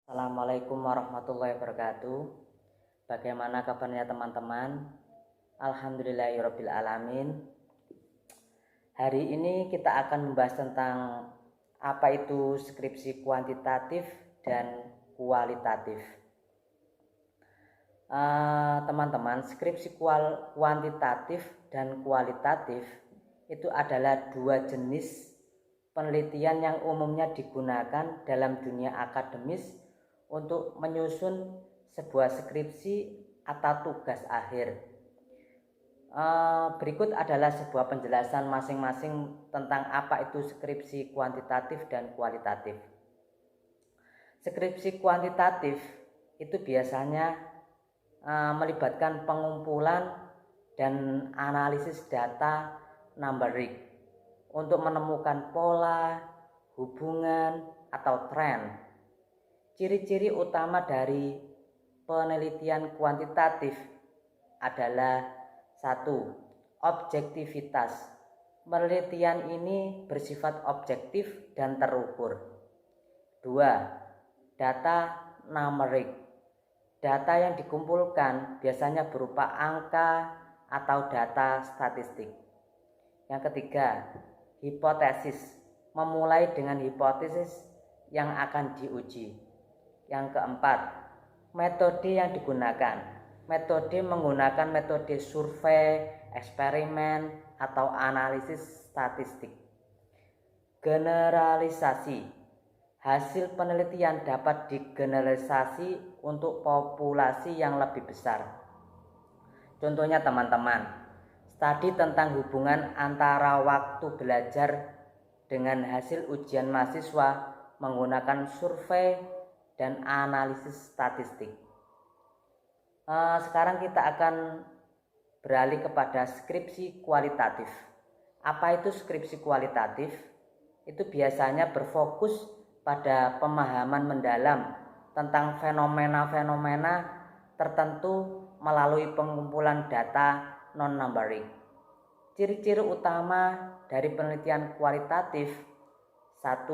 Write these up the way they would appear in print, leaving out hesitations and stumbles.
Assalamualaikum warahmatullahi wabarakatuh. Bagaimana kabarnya teman-teman? Alhamdulillahirabbil alamin. Hari ini kita akan membahas tentang apa itu skripsi kuantitatif dan kualitatif. Teman-teman, skripsi kuantitatif dan kualitatif itu adalah dua jenis penelitian yang umumnya digunakan dalam dunia akademis untuk menyusun sebuah skripsi atau tugas akhir. Berikut adalah sebuah penjelasan masing-masing tentang apa itu skripsi kuantitatif dan kualitatif. Skripsi kuantitatif itu biasanya melibatkan pengumpulan dan analisis data numerik untuk menemukan pola, hubungan, atau tren. Ciri-ciri utama dari penelitian kuantitatif adalah 1. Objektivitas. Penelitian ini bersifat objektif dan terukur. 2. Data numerik. Data yang dikumpulkan biasanya berupa angka atau data statistik. Yang ketiga, hipotesis. Memulai dengan hipotesis yang akan diuji. Yang keempat, metode yang digunakan. Metode menggunakan metode survei, eksperimen, atau analisis statistik. Generalisasi. Hasil penelitian dapat digeneralisasi untuk populasi yang lebih besar. Contohnya teman-teman, studi tentang hubungan antara waktu belajar dengan hasil ujian mahasiswa menggunakan survei dan analisis statistik. Sekarang kita akan beralih kepada skripsi kualitatif. Apa itu skripsi kualitatif? Itu biasanya berfokus pada pemahaman mendalam tentang fenomena-fenomena tertentu melalui pengumpulan data non-numerik. Ciri-ciri utama dari penelitian kualitatif: 1.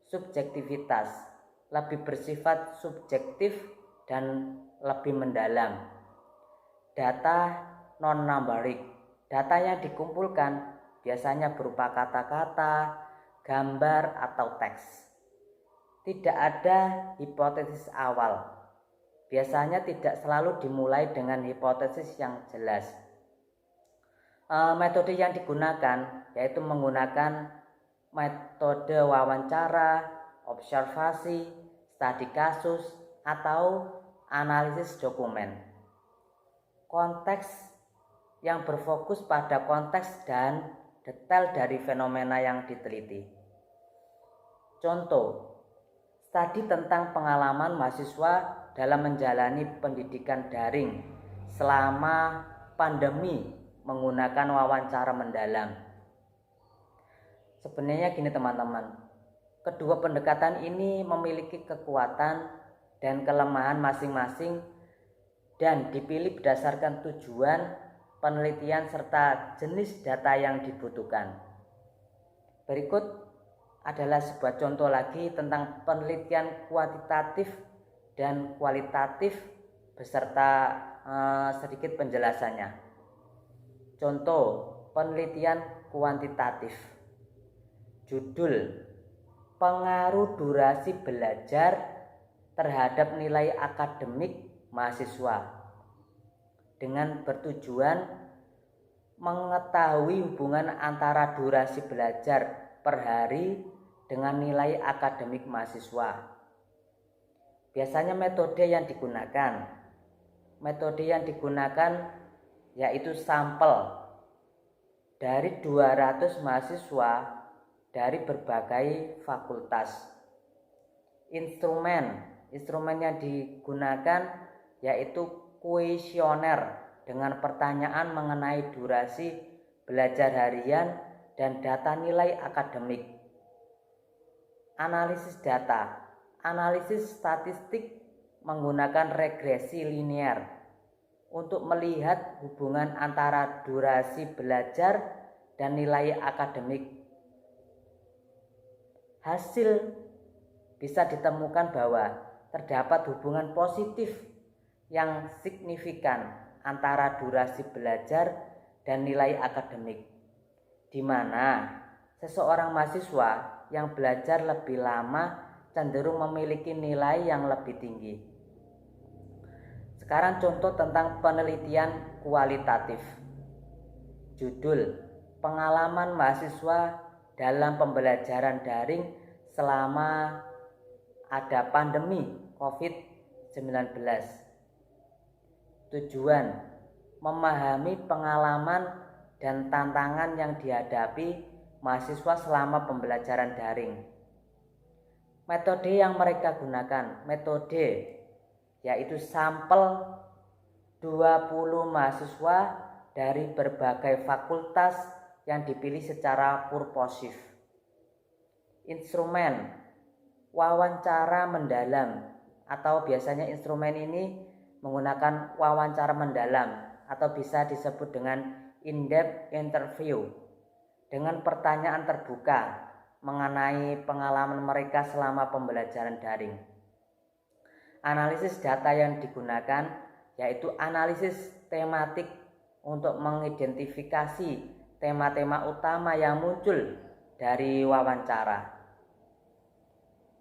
Subjektivitas. Lebih bersifat subjektif dan lebih mendalam. Data non-numerik. Data yang dikumpulkan biasanya berupa kata-kata, gambar, atau teks. Tidak ada hipotesis awal. Biasanya tidak selalu dimulai dengan hipotesis yang jelas. Metode yang digunakan yaitu menggunakan metode wawancara, observasi, studi kasus, atau analisis dokumen. Konteks yang berfokus pada konteks dan detail dari fenomena yang diteliti. Contoh, studi tentang pengalaman mahasiswa dalam menjalani pendidikan daring selama pandemi menggunakan wawancara mendalam. Sebenarnya gini teman-teman, kedua pendekatan ini memiliki kekuatan dan kelemahan masing-masing dan dipilih berdasarkan tujuan penelitian serta jenis data yang dibutuhkan. Berikut adalah sebuah contoh lagi tentang penelitian kuantitatif dan kualitatif beserta sedikit penjelasannya. Contoh penelitian kuantitatif. Judul: pengaruh durasi belajar terhadap nilai akademik mahasiswa, dengan bertujuan mengetahui hubungan antara durasi belajar per hari dengan nilai akademik mahasiswa. Biasanya metode yang digunakan yaitu sampel dari 200 mahasiswa dari berbagai fakultas. Instrumen yang digunakan yaitu kuesioner dengan pertanyaan mengenai durasi belajar harian dan data nilai akademik. Analisis data. Analisis statistik menggunakan regresi linear untuk melihat hubungan antara durasi belajar dan nilai akademik. Hasil bisa ditemukan bahwa terdapat hubungan positif yang signifikan antara durasi belajar dan nilai akademik, di mana seseorang mahasiswa yang belajar lebih lama cenderung memiliki nilai yang lebih tinggi. Sekarang contoh tentang penelitian kualitatif. Judul: pengalaman mahasiswa dalam pembelajaran daring selama ada pandemi COVID-19. Tujuan: memahami pengalaman dan tantangan yang dihadapi mahasiswa selama pembelajaran daring. Metode yang mereka gunakan, yaitu sampel 20 mahasiswa dari berbagai fakultas yang dipilih secara purposif. Instrumen wawancara mendalam, atau biasanya instrumen ini menggunakan wawancara mendalam atau bisa disebut dengan in-depth interview dengan pertanyaan terbuka mengenai pengalaman mereka selama pembelajaran daring. Analisis data yang digunakan yaitu analisis tematik untuk mengidentifikasi tema-tema utama yang muncul dari wawancara.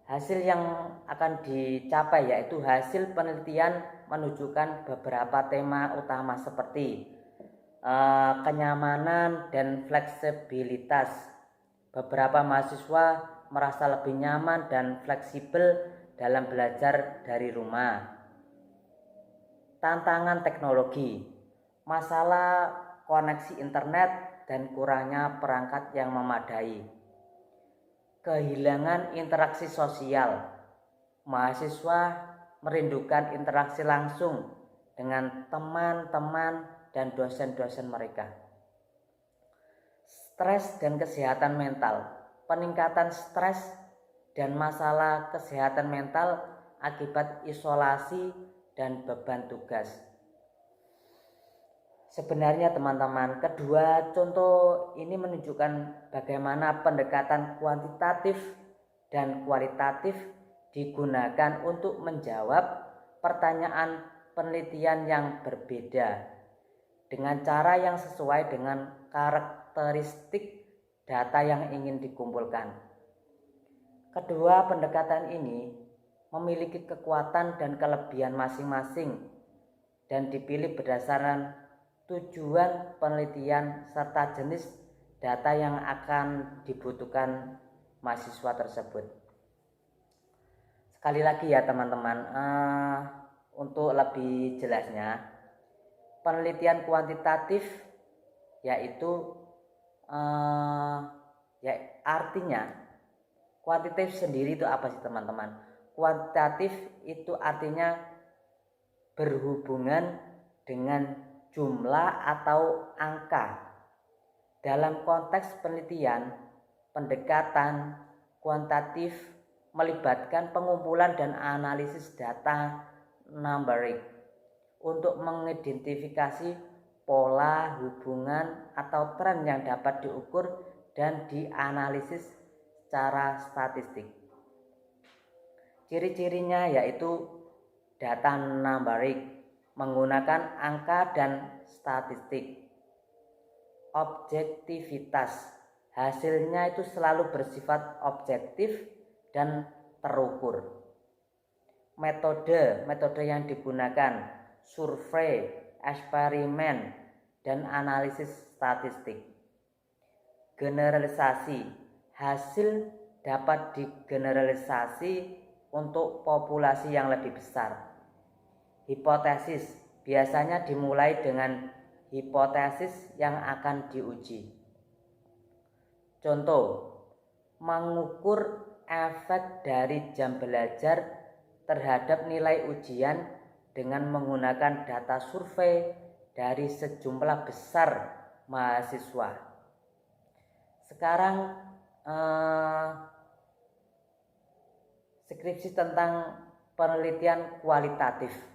Hasil yang akan dicapai yaitu hasil penelitian menunjukkan beberapa tema utama seperti kenyamanan dan fleksibilitas. Beberapa mahasiswa merasa lebih nyaman dan fleksibel dalam belajar dari rumah. Tantangan teknologi, masalah koneksi internet dan kurangnya perangkat yang memadai. Kehilangan interaksi sosial, mahasiswa merindukan interaksi langsung dengan teman-teman dan dosen-dosen mereka. Stres dan kesehatan mental, peningkatan stres dan masalah kesehatan mental akibat isolasi dan beban tugas. Sebenarnya teman-teman, kedua contoh ini menunjukkan bagaimana pendekatan kuantitatif dan kualitatif digunakan untuk menjawab pertanyaan penelitian yang berbeda dengan cara yang sesuai dengan karakteristik data yang ingin dikumpulkan. Kedua pendekatan ini memiliki kekuatan dan kelebihan masing-masing dan dipilih berdasarkan tujuan penelitian serta jenis data yang akan dibutuhkan mahasiswa tersebut. Sekali lagi ya teman-teman, untuk lebih jelasnya, penelitian kuantitatif yaitu artinya kuantitatif sendiri itu apa sih teman-teman? Kuantitatif itu artinya berhubungan dengan jumlah atau angka. Dalam konteks penelitian, pendekatan kuantitatif melibatkan pengumpulan dan analisis data numerik untuk mengidentifikasi pola, hubungan, atau tren yang dapat diukur dan dianalisis secara statistik. Ciri-cirinya yaitu data numerik menggunakan angka dan statistik. Objektivitas, hasilnya itu selalu bersifat objektif dan terukur. Metode yang digunakan, survei, eksperimen, dan analisis statistik. Generalisasi, hasil dapat digeneralisasi untuk populasi yang lebih besar. Hipotesis biasanya dimulai dengan hipotesis yang akan diuji. Contoh, mengukur efek dari jam belajar terhadap nilai ujian dengan menggunakan data survei dari sejumlah besar mahasiswa. Sekarang skripsi tentang penelitian kualitatif.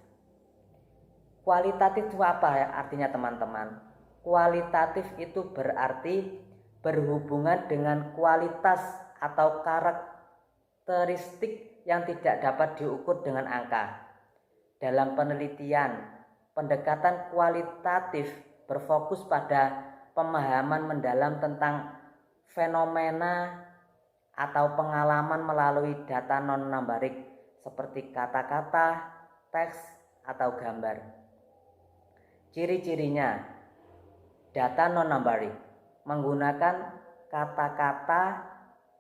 Kualitatif itu apa ya artinya teman-teman? Kualitatif itu berarti berhubungan dengan kualitas atau karakteristik yang tidak dapat diukur dengan angka. Dalam penelitian, pendekatan kualitatif berfokus pada pemahaman mendalam tentang fenomena atau pengalaman melalui data non-numerik seperti kata-kata, teks, atau gambar. Ciri-cirinya, data non-numerik menggunakan kata-kata,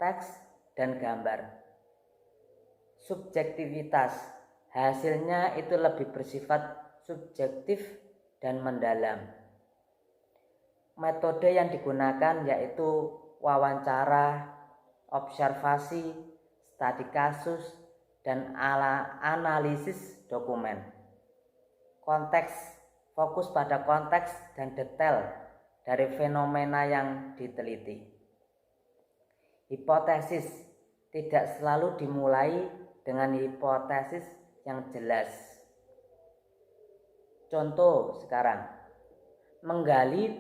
teks, dan gambar. Subjektivitas, hasilnya itu lebih bersifat subjektif dan mendalam. Metode yang digunakan yaitu wawancara, observasi, studi kasus, dan analisis dokumen. Konteks, fokus pada konteks dan detail dari fenomena yang diteliti. Hipotesis, tidak selalu dimulai dengan hipotesis yang jelas. Contoh sekarang, menggali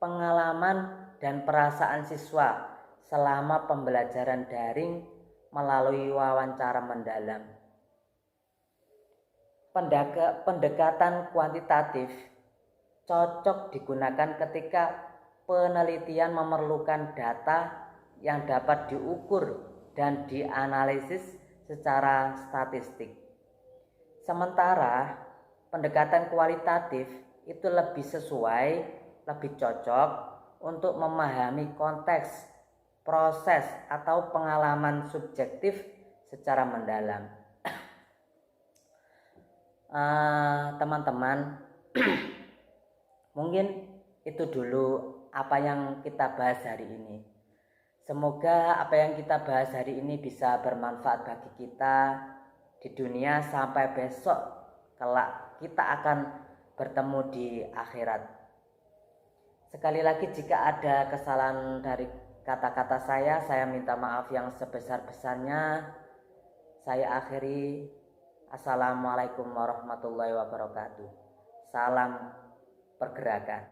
pengalaman dan perasaan siswa selama pembelajaran daring melalui wawancara mendalam. Pendekatan kuantitatif cocok digunakan ketika penelitian memerlukan data yang dapat diukur dan dianalisis secara statistik. Sementara pendekatan kualitatif itu lebih sesuai, lebih cocok untuk memahami konteks, proses, atau pengalaman subjektif secara mendalam. Teman-teman, mungkin itu dulu apa yang kita bahas hari ini. Semoga apa yang kita bahas hari ini bisa bermanfaat bagi kita di dunia sampai besok kelak kita akan bertemu di akhirat. Sekali lagi jika ada kesalahan dari kata-kata saya minta maaf yang sebesar-besarnya. Saya akhiri. Assalamualaikum warahmatullahi wabarakatuh. Salam pergerakan.